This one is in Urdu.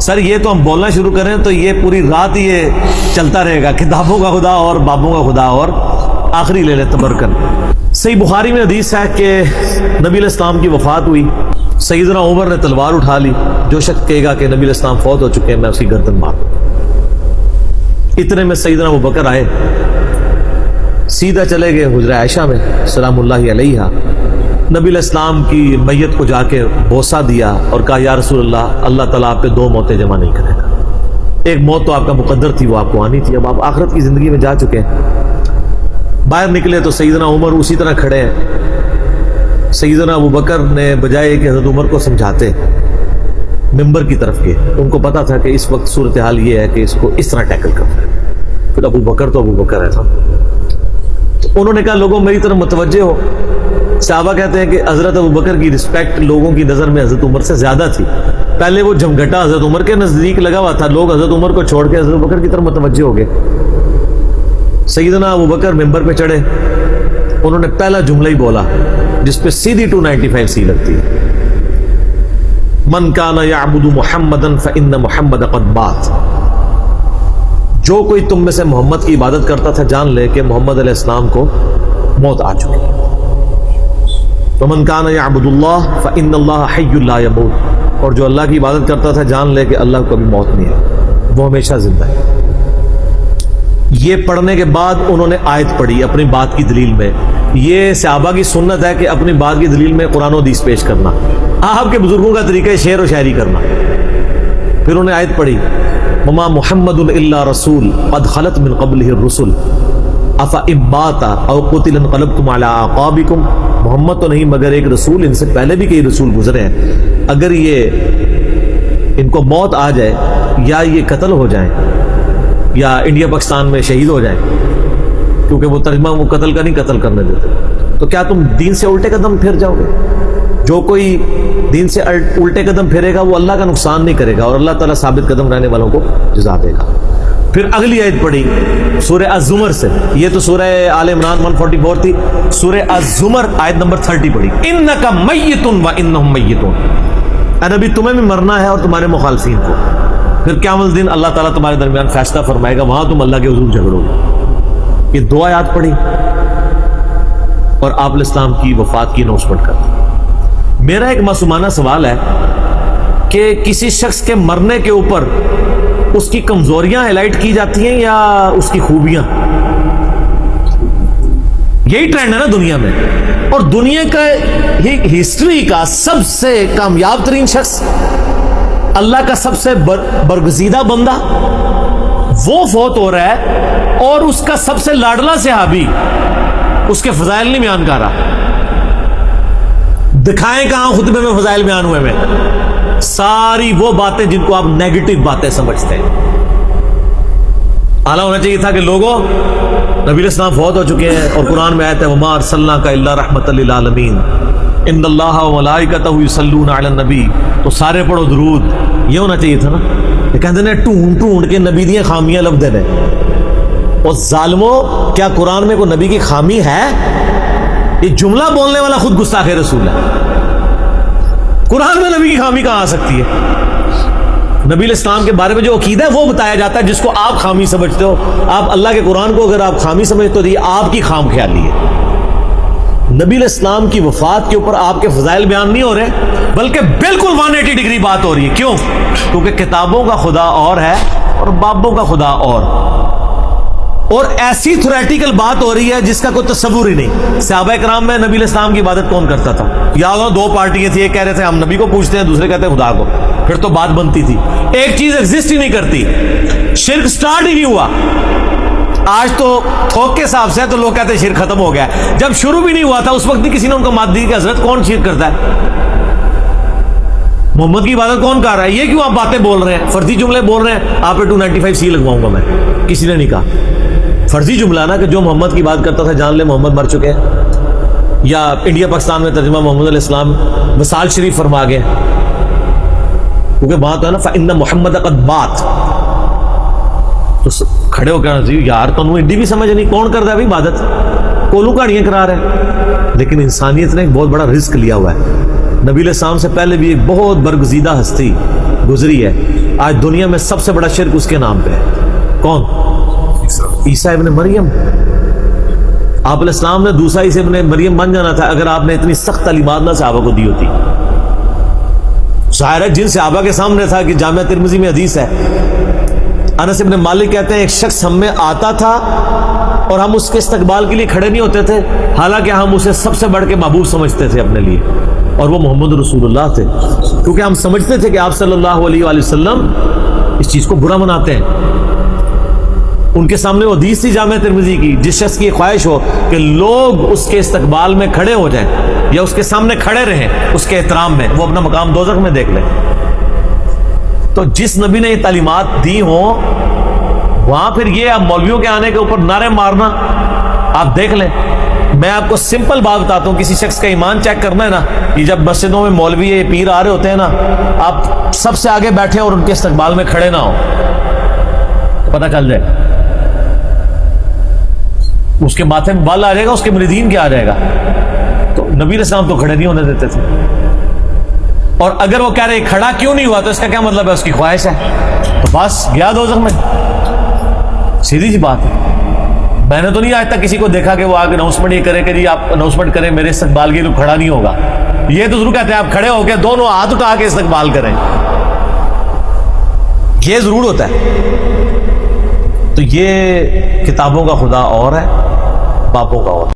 سر یہ تو ہم بولنا شروع کریں تو یہ پوری رات یہ چلتا رہے گا، کتابوں کا خدا اور بابوں کا خدا اور آخری لے لے تبرکن۔ صحیح بخاری میں حدیث ہے کہ نبی علیہ السلام کی وفات ہوئی، سیدنا عمر نے تلوار اٹھا لی، جو شخص کہے گا کہ نبی علیہ السلام فوت ہو چکے ہیں میں اس کی گردن مار دوں۔ اتنے میں سیدنا ابوبکر آئے، سیدھا چلے گئے حجرہ عائشہ میں سلام اللہ علیہا، نبی علیہ السلام کی میت کو جا کے بوسہ دیا اور کہا یا رسول اللہ، اللہ تعالیٰ آپ پہ دو موتیں جمع نہیں کرے گا، ایک موت تو آپ کا مقدر تھی، وہ آپ کو آنی تھی، اب آپ آخرت کی زندگی میں جا چکے ہیں۔ باہر نکلے تو سیدنا عمر اسی طرح کھڑے ہیں۔ سیدنا ابوبکر نے بجائے کہ حضرت عمر کو سمجھاتے ممبر کی طرف کے، ان کو پتا تھا کہ اس وقت صورتحال یہ ہے کہ اس کو اس طرح ٹیکل کرنا ہے، پھر ابوبکر تو ابوبکر ہے نا۔ انہوں نے کہا لوگوں میری طرف متوجہ ہو۔ صحابہ کہتے ہیں کہ حضرت ابوبکر کی رسپیکٹ لوگوں کی نظر میں حضرت عمر سے زیادہ تھی، پہلے وہ جھمگھٹا حضرت عمر کے نزدیک لگا ہوا تھا، لوگ حضرت عمر کو چھوڑ کے حضرت ابوبکر کی طرف متوجہ ہو گئے۔ سیدنا ابوبکر ممبر پہ چڑھے، انہوں نے پہلا جملہ ہی بولا جس پہ سیدھی 295 سی لگتی ہے، من کان یعبد محمدا فإن محمد قد بات، جو کوئی تم میں سے محمد کی عبادت کرتا تھا جان لے کہ محمد علیہ السلام کو موت آ چکی ہے۔ ومن کان یعبد اللہ فإن اللہ حی لا یموت، اور جو اللہ کی عبادت کرتا تھا جان لے کہ اللہ کو کبھی موت نہیں ہے، وہ ہمیشہ زندہ ہے۔ یہ پڑھنے کے بعد انہوں نے آیت پڑھی اپنی بات کی دلیل میں۔ یہ صحابہ کی سنت ہے کہ اپنی بات کی دلیل میں قرآن و حدیث پیش کرنا، آپ کے بزرگوں کا طریقہ ہے شعر و شاعری کرنا۔ پھر انہوں نے آیت پڑھی وما محمد الا رسول قد خلت من قبلہ الرسل افإن مات او قتل انقلبتم علی اعقابکم، محمد تو نہیں مگر ایک رسول، ان سے پہلے بھی کئی رسول گزرے ہیں، اگر یہ ان کو موت آ جائے یا یہ قتل ہو جائیں یا انڈیا پاکستان میں شہید ہو جائیں، کیونکہ وہ ترجمہ وہ قتل کا نہیں قتل کرنے دیتے، تو کیا تم دین سے الٹے قدم پھر جاؤ گے؟ جو کوئی دین سے الٹے قدم پھیرے گا وہ اللہ کا نقصان نہیں کرے گا اور اللہ تعالیٰ ثابت قدم رہنے والوں کو جزا دے گا۔ پھر اگلی آیت پڑھی سورہ الزمر سے، یہ تو سورہ آل عمران 144 تھی، سورہ الزمر آیت نمبر 30 پڑھی، انک میت وانہم میتون، اے نبی تمہیں بھی مرنا ہے اور تمہارے مخالفین کو، پھر قیامت دن اللہ تعالیٰ تمہارے درمیان فیصلہ فرمائے گا، وہاں تم اللہ کے حضور جھگڑو گے۔ یہ دو آیات پڑھی اور آپ علیہ السلام کی وفات کی اناؤنسمنٹ کر دی۔ میرا ایک معصومانہ سوال ہے کہ کسی شخص کے مرنے کے اوپر اس کی کمزوریاں ہائی لائٹ کی جاتی ہیں یا اس کی خوبیاں؟ یہی ٹرینڈ ہے نا دنیا میں، اور دنیا کا ہسٹری کا سب سے کامیاب ترین شخص، اللہ کا سب سے برگزیدہ بندہ وہ فوت ہو رہا ہے اور اس کا سب سے لاڈلا صحابی اس کے فضائل نہیں بیان کر رہا۔ دکھائیں کہاں خطبے میں فضائل بیان ہوئے میں؟ ساری وہ باتیں جن کو آپ نیگیٹو باتیں سمجھتے ہیں۔ اعلیٰ ہونا چاہیے تھا کہ لوگوں نبی علیہ السلام فوت ہو چکے ہیں اور قرآن میں آیت ہے وما ارسلناک الا رحمۃ للعالمین ان اللہ وملائکتہ یصلون علی النبی، تو سارے پڑھو درود۔ یہ ہونا چاہیے تھا نا، یہ کہتے ہیں ڈھونڈ ڈھونڈ کے نبی دیاں خامیاں لب دے رہے، اور ظالموں کیا قرآن میں کوئی نبی کی خامی ہے؟ یہ جملہ بولنے والا خود گستاخ رسول ہے۔ قرآن میں نبی کی خامی کہاں آ سکتی ہے؟ نبی علیہ السلام کے بارے میں جو عقیدہ ہے وہ بتایا جاتا ہے، جس کو آپ خامی سمجھتے ہو۔ آپ اللہ کے قرآن کو اگر آپ خامی سمجھتے ہو تو یہ آپ کی خام خیالی ہے۔ نبی علیہ السلام کی وفات کے اوپر آپ کے فضائل بیان نہیں ہو رہے، بلکہ بالکل 180 ڈگری بات ہو رہی ہے۔ کیوں؟ کیونکہ کتابوں کا خدا اور ہے اور بابوں کا خدا اور ایسی تھیوریٹیکل بات ہو رہی ہے جس کا کوئی تصور ہی نہیں۔ صحابہ کرام میں نبی علیہ السلام کی عبادت کون کرتا تھا؟ یاد ہو دو پارٹیاں تھیں، ایک کہہ رہے تھے ہم نبی کو پوچھتے ہیں، دوسرے کہتے ہیں خدا کو، پھر تو بات بنتی تھی۔ ایک چیز ایگزسٹ ہی نہیں کرتی، شرک سٹارٹ ہی نہیں ہوا۔ آج تو تھوک کے حساب سے تو لوگ کہتے ہیں شرک ختم ہو گیا، جب شروع بھی نہیں ہوا تھا اس وقت بھی کسی نے ان کو مات دی کہ حضرت کون شرک کرتا ہے؟ محمد کی عبادت کون کر رہا ہے؟ یہ کیوں آپ باتیں بول رہے ہیں، فرضی جملے بول رہے ہیں؟ آپ پہ 295 سی لگواؤں گا میں۔ کسی نے نہیں کہا فرضی جملہ نا کہ جو محمد کی بات کرتا تھا جان لے محمد مر چکے ہیں، یا انڈیا پاکستان میں ترجمہ محمد علیہ السلام وصال شریف فرما گئے، کیونکہ وہاں تو ہے نا فإن محمد قد بات، تو کھڑے ہو کر یار تمہیں ایڈی بھی سمجھ نہیں، کون کرتا ہے بھائی عبادت؟ کولو کہانیاں کرا رہے ہیں۔ لیکن انسانیت نے ایک بہت بڑا رزق لیا ہوا ہے۔ نبی علیہ السلام سے پہلے بھی ایک بہت برگزیدہ ہستی گزری ہے، آج دنیا میں سب سے بڑا شرک اس کے نام پہ ہے. کون؟ عیسیٰ ابن مریم. آپ علیہ السلام نے دوسرا عیسیٰ ابن مریم بن جانا تھا اگر آپ نے اتنی سخت تعلیمات نہ صحابہ کو دی ہوتی. ظاہر ہے جن صحابہ کے سامنے تھا کہ جامعہ ترمذی میں حدیث ہے, انس ابن مالک کہتے ہیں ایک شخص ہم میں آتا تھا اور ہم اس کے استقبال کے لیے کھڑے نہیں ہوتے تھے, حالانکہ ہم اسے سب سے بڑھ کے محبوب سمجھتے تھے اپنے لیے, اور وہ محمد رسول اللہ تھے, کیونکہ ہم سمجھتے تھے کہ آپ صلی اللہ علیہ وآلہ وسلم اس چیز کو برا مناتے ہیں. ان کے سامنے وہ حدیث تھی جامعہ ترمذی کی, جس شخص کی خواہش ہو کہ لوگ اس کے استقبال میں کھڑے ہو جائیں یا اس کے سامنے کھڑے رہیں اس کے احترام میں, وہ اپنا مقام دوزخ میں دیکھ لیں. تو جس نبی نے یہ تعلیمات دی ہوں وہاں پھر یہ اب مولویوں کے آنے کے اوپر نعرے مارنا, آپ دیکھ لیں. میں آپ کو سمپل بات بتاتا ہوں, کسی شخص کا ایمان چیک کرنا ہے نا, یہ جب مسجدوں میں مولوی یہ پیر آ رہے ہوتے ہیں نا, آپ سب سے آگے بیٹھے اور ان کے استقبال میں کھڑے نہ ہو تو پتہ چل جائے. اس کے ماتھے میں بال آ جائے گا, اس کے مریدین کیا آ جائے گا. تو نبی علیہ السلام تو کھڑے نہیں ہونے دیتے تھے, اور اگر وہ کہہ رہے کھڑا کیوں نہیں ہوا تو اس کا کیا مطلب ہے, اس کی خواہش ہے, تو بس گیا دوزخ میں. سیدھی سی بات ہے. میں نے تو نہیں آج تک کسی کو دیکھا کہ وہ آگے اناؤنسمنٹ یہ کرے کہ جی آپ اناؤنسمنٹ کریں میرے استقبال کے لیے کھڑا نہیں ہوگا. یہ تو ضرور کہتے ہیں آپ کھڑے ہو کے دونوں ہاتھ اٹھا کے استقبال کریں, یہ ضرور ہوتا ہے. تو یہ کتابوں کا خدا اور ہے, باپوں کا اور.